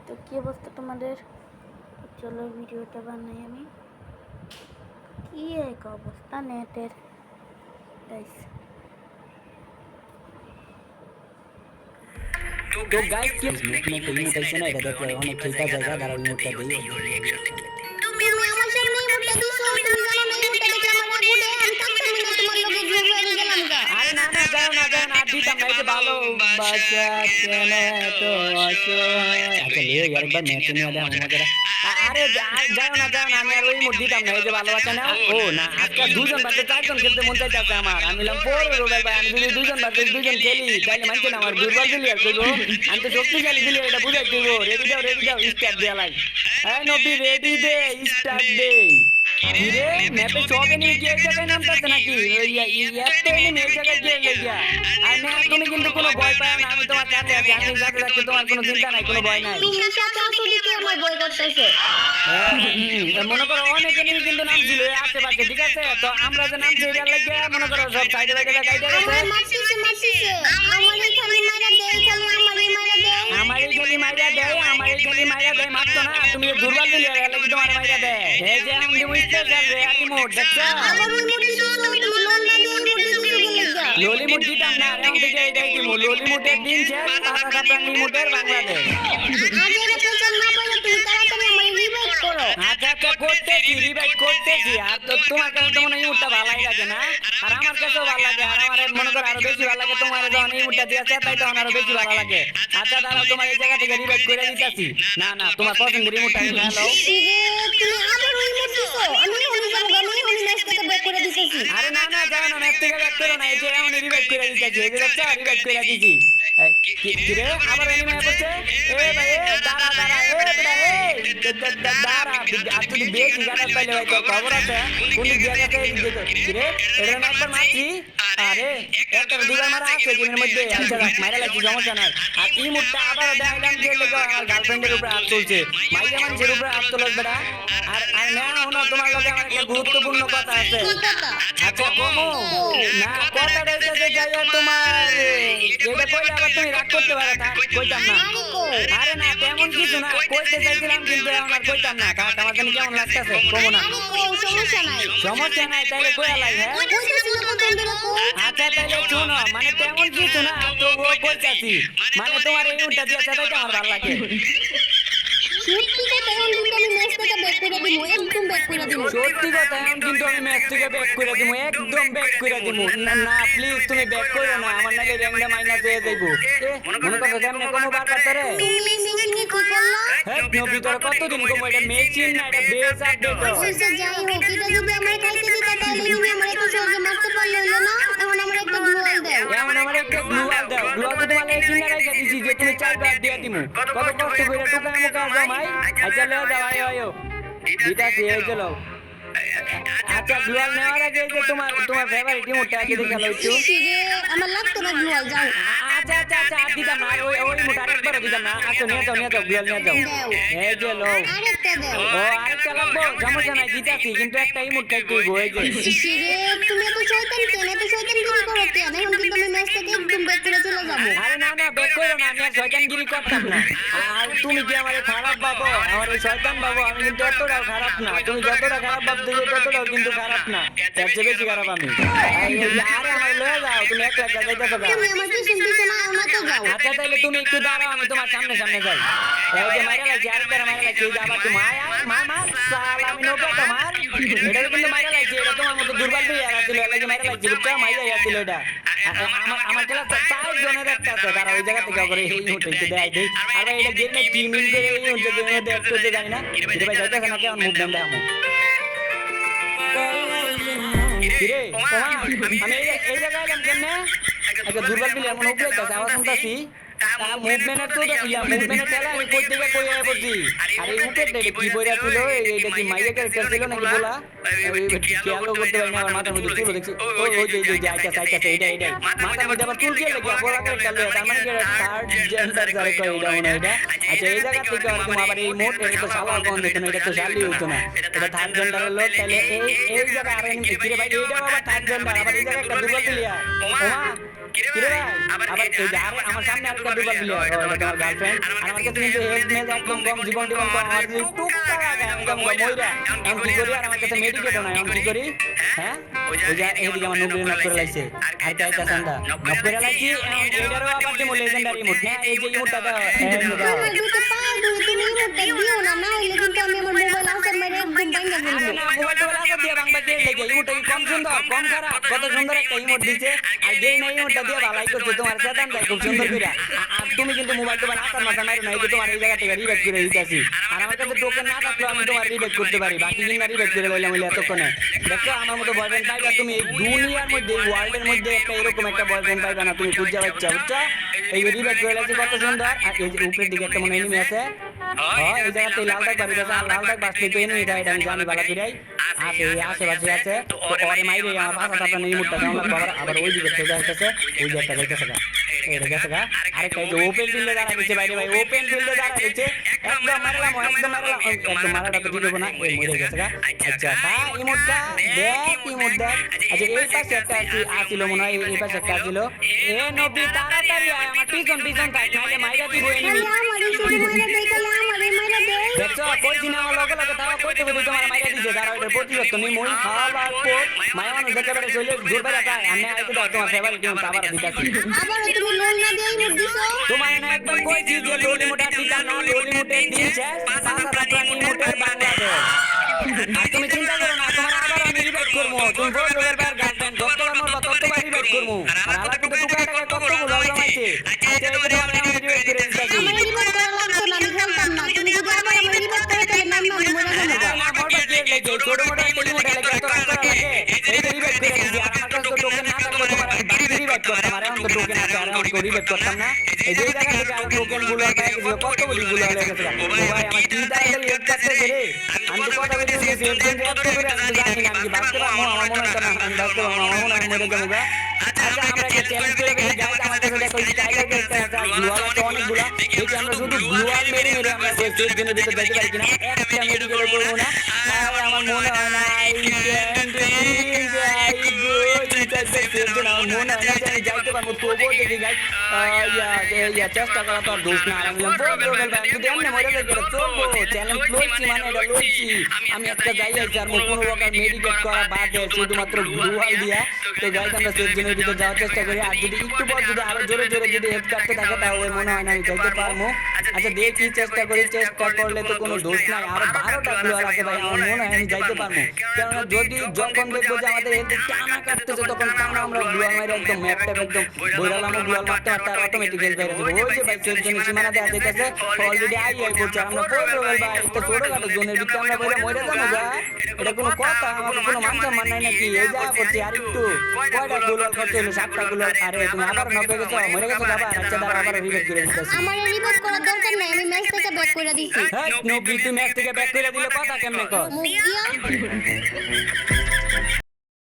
তো কি অবস্থা তোমাদের? চলো ভিডিওটা বানাই আমি। কি এক অবস্থা নেটের গাইস। तो गाइस কি মুখে একটা ইমোট আছে না, এটা দেখলে অনেক খেলতে জায়গা দাঁড়াও ইমোটটা দেই। তুমি আমার সামনে ইমোটটা দিছো, তুমি জানো না ইমোটটা দেখলে আমার রাগ উঠে, আমি থাকতাম না তোমার লগে গ্রুপে আমি গেলাম গা। আরে না না যাও না দিতাম না, এই যে ভালো বাসা কেন তো আসো। আচ্ছা লিও একবার ম্যাচ নিয়ে আলে আমার মজাটা। আরে যাও না আমি আর ওই ইমোট দিতাম না, এই যে ভালোবাসা নাও। ও না আজকে দুজন বাদে চারজন খেলতে মন চাইছে আমার। আমি বললাম পরে রোবেল ভাই, আমি যদি দুজন বাদে দুজন খেলি তাহলে মানছে না আমার দুর্বল দিলি আর কইবো আমি তো শক্তিশালী দিলি, এটা বুঝাই দিব। রেডি দাও স্টার্ট দেয়া লাই। হ্যাঁ নবী রেডি দে স্টার্ট দে। ধীরে ম্যাপে সব এনিমি কি এক জায়গায় নামতেছে নাকি? ওই একটা এনিমি এক জায়গায় গিয়ে লেগিয়া। আর না তুমি কিন্তু কোনো ভয় পাও না, আমি তোমার সাথে আছি, আমি সাথে থাকতে তোমার কোনো চিন্তা নাই, কোনো ভয় নাই। তুমি সাথে আসো দিকে আমার ভয় করতেছে। মনে করো অনেক এনিমি কিন্তু নামছিল আশেপাশে, ঠিক আছে? তো আমরা যে নামছি এটার লাগিয়া মনে করো সব সাইডে বাইডে কাইডে গেছে। আমার মারতিছে আমারই খালি মাইরা দেয়, খালি আমারই মাইরা দেয়। আমারই খালি মাইরা দেয় মারতো না, তুমি দুর্বল দিলে লাগি তোমার মাইরা দেয়। এই যে আমি বুঝতে যাবে আলি মোড দেখছো? আবার ওই মুটি দিছো, তুমি লোন না দিয়ে মুটি দিছো গেলে গা। লোলি মুড দিতাম না, এখন থেকে এটাই দিমু। লোলি মুডের দিন শেষ, টাকা কাটানি মুডের বাংলাদেশ। আজ এর পেছন না পড়ে তুমি তাড়াতাড়ি আমার রিভাইভ করো। আচ্ছা করতেছি, রিভাইভ করতেছি। আর তো তোমার কাছে তো মনে হয় এই মুডটা ভালোই লাগে না, আর আমার কাছেও ভালো লাগে। আর আমার মনে করো আরো বেশি ভালো লাগে তোমার যখন এই মুডটা দিয়েছে, তাই তখন আরো বেশি ভালো লাগে। আচ্ছা দাঁড়াও, তোমার এই জায়গা থেকে রিভাইভ করে দিতেছি। না তোমার পছন্দের রিমোটটা আমি হ্যালো। তুমি আবার ওই মুটি দিছো, আমি হলি যাবো, আমি হলি ম্যাচ থেকে ব্যাক করে দিতেছি। আরে না যাও না, ম্যাচ থেকে ব্যাক করো না, এই যে আমি রিভাইভ করে দিতেছি। এই যে দেখছো রিভাইভ করে দিছি। কি রে আবার এনিমি আসছে? এ ভাই দাঁড়া এ বড়া দাঁড়া। আর তুই বেশি গানা পাইলে ভাই তোর খবর আছে কোন দিক দিয়ে গেছে? এই দিকে কি রে এটা না একবার মারছি। আরে একটা দুবার মারা আছে গেমের মধ্যে। আচ্ছা রাখ মাইরা লাগছে, সমস্যা নাই। আর এই মুহূর্তে আবার দেখাইলাম যে আমার গার্লফ্রেন্ডের উপরে হাত তুলছে, মাইয়া মানুষের উপরে হাত তোলার বেড়া। আর না হলো তোমার লগে আমার একটা গুরুত্বপূর্ণ কথা আছে। আচ্ছা কমো না কথাটা হইতেছে যাইয়া তোমার এটা কইলে আবার তুমি রাগ করতে পারো, তা কইতাম না। আরে না তেমন কিছু না, কইতে চাইছিলাম কিন্তু এখন আর কইতাম না। কারণ আমার জানি কেমন লাগতেছে, কমো না। সমস্যা নাই তাইলে কইয়া লাই। হ্যাঁ আচ্ছা তাইলে শোনো, মানে তেমন কিছু না, তো ও কইতাছি মানে তোমার এই উল্টা দিয়ে সেটাই আমার ভালো লাগে। সত্যি কথা এখন কিন্তু আমি ম্যাচ থেকে ব্যাক করে দিব, একদম ব্যাক করে দিব। সত্যি কথা এখন কিন্তু আমি ম্যাচ থেকে ব্যাক করে দিব, একদম ব্যাক করে দিব। না প্লিজ তুমি ব্যাক করো না, আমার নালে র্যাঙ্কটা মাইনাস হয়ে যাইব। মনে করো কেমনে কমো বারবার করে। তুমি মেশিনে কি করলা? হ্যাঁ নবী তোর কতদিন কমো? এটা মেশিন না, এটা বেস আপডেট। আচ্ছা যাই হোক, এটা যদি আমার খাইতে দিতা তাহলে তুমি আমার এত সহজে মারতে পারলে হলো না। এখন আমার একটা গ্লোয়াল দাও। এখন আমার একটা গ্লুয়াল দাও। গ্লুয়াল তো তোমার এই কিনা রাইখা দিছি যে তুমি চাইবা দিয়া দিমু। কত কষ্ট করে টুকায় মুকা যাও ভাই। আচ্ছা লও যাও আয়ো দিতাছি এই চলো। আচ্ছা গ্লুয়াল নেওয়ার আগে এই যে তোমার ফেভারিট ইমোটটা আগে দেখা লও একটু। আমার লাগতো না গ্লোয়াল, যাও। আচ্ছা আর দিতাম না, ওই মুটা আরেকবার দিতাম না। আচ্ছা নিয়ে যাও গ্লুয়াল নিয়ে যাও। এই যে লও। আরেকটা দাও। ও আরেকটা লাগবো, সমস্যা নাই দিতাছি, কিন্তু একটা ইমোট খাইতে হইব। এই যে তুমি এত শয়তান কেন? এত শয়তানগিরি করো কেন? এখন কিন্তু আমি ম্যাচ থেকে একদম ব্যাক করে চলে যাবো। আরে না ব্যাক করো না, আমি আর শয়তানগিরি করতাম না। আর তুমি কি আমারে খারাপ ভাবো? আমার এই শয়তান ভাবো? আমি কিন্তু এতটাও খারাপ না। তুমি যতটা খারাপ ভাবতে ততটাও কিন্তু খারাপ না, তার চেয়ে বেশি খারাপ আমি। আরে আমার লয়ে যাও, তুমি একলা যাইতেছো না। তুমি আমার পিছন না তো যাও। আচ্ছা তাইলে তুমি একটু দাঁড়াও, আমি তোমার সামনে যাই। এই যে মাইরা লাগছে, আরেকবার মাইরা লাগছে। এই যে আবার তুমি মার সাল, আমি নৌকা তোমার এটা কিন্তু মাইরা লাগছে। এটা তোমার মতো দুর্বল প্লেয়ার আছিল, এর লাগি মাইরা লাগছে, বুঝছো? মাইরা আছিল এটা। আমার খেলা 4 জনের একটা আছে, তারা ওই জায়গা থেকে করে এই উঠে দেয় দেই। আর এটা গেমে টিম ইন করে এই উঠে গেমে দেখ করতে জানি না। এটা ভাই যাইতেছে না, কেমন মুভমেন্ট দেখামু। কিরে আমি এই জায়গায় এলাম কেমনে? আচ্ছা দুর্বল প্লেয়ার মনে উপরে যাচ্ছে, আওয়াজ শুনতাছি। মুভমেন্টের তো মুভমেন্টের খেলা আমি কই থেকে কই আয়া পড়ছি। আর এই উপরে এটা কি বইরা ছিল? এইটা কি মাইয়া ক্যারেক্টার ছিল নাকি বলা? খেয়ালও করতে পারি না, আমার মাথার মধ্যে চুল দেখছি। ওই যে আইতাছে এইটাই মাথার মধ্যে আবার চুল কে লেগে বড় ক্যারেক্টার লয়ে, তার মানে কি থার্ড জেন্ডার যারে কই এটা মনে এটা। আচ্ছা এই জায়গা থেকে আর তুমি আবার এই মোট এটা তো শালা কোন দেখো না, এটা তো শালি হইতো না, এটা থার্ড জেন্ডারের লোক। তাহলে এই জায়গা আর কিরে ভাই এইটা আবার থার্ড জেন্ডার, আবার এই জায়গা একটা দুর্বল প্লেয়ার। ওমা কিরে ভাই আবার এই যে আরে আমার সামনে আরেকটা দুবার দিলে তোমার গার্লফ্রেন্ড আর আমার কাছে কিন্তু হেলথ মেজ একদম কম জীবন টিবন কম আমার টুকটা একদম মইরা আমি কি করি আর আমার কাছে মেডিকেটও নাই আমি কি করি হ্যাঁ ওই যে এদিকে আমার নুবরি নক করে লাইছে আর কাইটা ঠান্ডা নক করে লাইছি এটারও আবার যে লেজেন্ডারি ইমোট না এই যে ইমোটটা দাও আমার দুটো পা দুই তুমি ইমোটটা দিও না না হইলে কিন্তু আমি আমার মোবাইল আসে মেরে একদম ভাঙা ফেলবো না মোবাইল টোবাইল আছে দিয়ে বাংলা দিয়ে লেগে ইমোটটা কি কম সুন্দর কম খারাপ কত সুন্দর একটা ইমোট দিছে আর যেই না ইমোটটা দিয়ে ভালাই করছে তোমার সাদান তাই খুব সুন্দর করে আর তুমি কিন্তু মোবাইল টোবাইল আসার মাথা মারো না এই যে তোমার এই জায়গা থেকে রিবেট করে দিতেছি আর আমার কাছে টোকেন না থাকলেও আমি তোমার রিবেট করতে পারি বাকি দিন না রিবেট করে লইলাম বলে এতক্ষণে দেখো আমার মতো বয়ফ্রেন্ড পাইবা তুমি এই দুনিয়ার মধ্যে এই ওয়ার্ল্ডের মধ্যে একটা এরকম একটা বয়ফ্রেন্ড পাইবা না তুমি খুঁজে পাচ্ছ বুঝছো এই যে রিবেট করে লাগছে কত সুন্দর আর এই যে উপরের দিকে একটা মনে এনিমি আছে হ্যাঁ এই জায়গাতে লাল দাগ বাড়ি আছে আর লাল দাগ বাসতে তো এনিমি এটা আমি জানি বালা কইরাই আছে আশেপাশে আছে তো ওরে মাইরে আমার পাশা টাটা নেই মুটটা কেমন লাগবে আবার ওই দিকে চলে যাইতেছে ওই যে একটা যাইতেছে গা এই গেছে গা আরেকটা এই যে ওপেন ফিল্ডে দাঁড়া দিচ্ছে বাইরে ভাই ওপেন ফিল্ডে দাঁড়া দিচ্ছে একদম মারলাম একদম মারাটা তো ঠিক হবে না এই মরে গেছে গা আচ্ছা হ্যাঁ ইমোটটা দেখ ইমোট দেখ আচ্ছা এই পাশে একটা আসিল মনে হয় এই পাশে একটা আসিল এ নবী তাড়াতাড়ি আয় আমার পিছন পিছন থাক নাইলে মাইরা দিব এনিমি আমারই শুধু মাইরা দেই খালি আমারই মাইরা দেই দেখছো কইছি না আমার লগে লগে তারা কইতে বলি তোমার মাইরা দিছে তারা ওইটার প্রতিশোধ তুমি মই খাওয়া কোট মায়া মানুষ দেখে বেড়ে চলে জোর বেড়ে খায় আমি আইতে দাও তোমার ফেভারিট গেম আবার দিতাছি আবার তুমি লোন না দেই ইমোট দিছো তোমার না একবার কইছি যে লোলি মোটা দিতা না লোলি মোটে দিন শেষ পাঁচা প্রাণী মোটে বাংলাদেশ আর তুমি চিন্তা করো না তোমার আবার আমি রিবেট করবো তুমি বল রোবের বার গার্লফ্রেন্ড যতবার মরবা ততবার রিবেট করবো আর আলাদা কিন্তু টুকা টাকা কতগুলো জমাইছে আচ্ছা এই তোমার আমি রিবেট করে দিতাছি আমার রিমোট করা লাগতো না আমি খেলতাম না তুমি যদি আবার আমার রিমোট করে তাহলে নাম না মনে যাবে না বড় কে লাগে ছোট মোটা টেলি মোটা লাগে এত রাস্তা লাগে এই যে রিবেট করে দিছি আর আমার কাছে তো টোকেন না থাকলে তোমার আমি বাকি রিবেট করতাম আর এখন তো টোকেন আছে আর আমি রিবেট করতাম না এই যে জায়গা থেকে আর টোকেন গুলো পাই গেছে কতগুলো গুলো হয়ে গেছে ও ভাই আমার কি তাড়াতাড়ি হেড করতে রে আমি তো কথা বলতে গেছি হেড করে এত করে আমি জানি না আমি বাঁচতে পারবো আমার মনে হয় না আমি বাঁচতে পারবো আমার মনে হয় মরে যাবো আচ্ছা আমরা একটা চ্যালেঞ্জ করে গাইজ আমার কাছে দেখো এই টাইগার একটা গ্লুয়াল আছে অনেকগুলো দেখি আমরা শুধু গ্লুয়াল মেরে মেরে আমরা এই সেট জন্য দিতে যাইতে পারি কিনা একটা মেডিকেল করবো না আর আমার মনে হয় না I can dream I go এটা সেট জন্য আমার মনে হয় না যে আমি যাইতে পারবো তবুও দেখি গাইজ ইয়া চেষ্টা করা তো আর দোষ না আর আমি বলবো ভাই যদি এমনি মরে যাই এটা চলবো চ্যালেঞ্জ লইছি মানে এটা লইছি আমি একটা যাই যাইছি আর কোনো প্রকার মেডিকেট করা বাদে শুধুমাত্র গ্লুয়াল দিয়া তো গাইজ আমরা সেট জন্য দিতে যাওয়ার চেষ্টা করি আর যদি একটু পর যদি আরো জোরে জোরে যদি হেড কাটতে থাকে তাহলে মনে হয় না আমি যাইতে পারবো আচ্ছা দেখি চেষ্টা করি চেষ্টা করলে তো কোনো দোষ নাই আরো 12টা গ্লুয়াল আছে ভাই আমার মনে হয় আমি যাইতে পারবো কারণ যদি যখন দেখবো যে আমাদের হেড টানা কাটতেছে তখন টানা আমরা গ্লুয়াল মারি একদম ম্যাপটা একদম বইরালাম গ্লুয়াল মারতে মারতে আর অটোমেটিক হেড বের হয়ে যাবে ওই যে ভাই সেট জন্য সীমানা দেওয়া যাইতেছে অলরেডি আই করছে আমরা পড়বো ভাই তো ছোটখাটো জোনের ভিতরে আমরা বইরা মরে যাবো যা এটা কোনো কথা আমাকে কোনো মান সম্মান নাই নাকি এই যা করছি আর একটু কয়টা গ্লুয়াল করতে হলো 7টা গ্লুয়াল আরে তুমি আবার নবে গেছো মরে গেছো বাবা আচ্ছা দাঁড়া আবার রিবেট করে দিতেছি আমার রিমোট করার দরকার নাই আমি ম্যাচ থেকে ব্যাক করে দিছি হ্যাঁ নবী তুই ম্যাচ থেকে ব্যাক করে দিলে কথা কেমনে কর মুখ দিয়া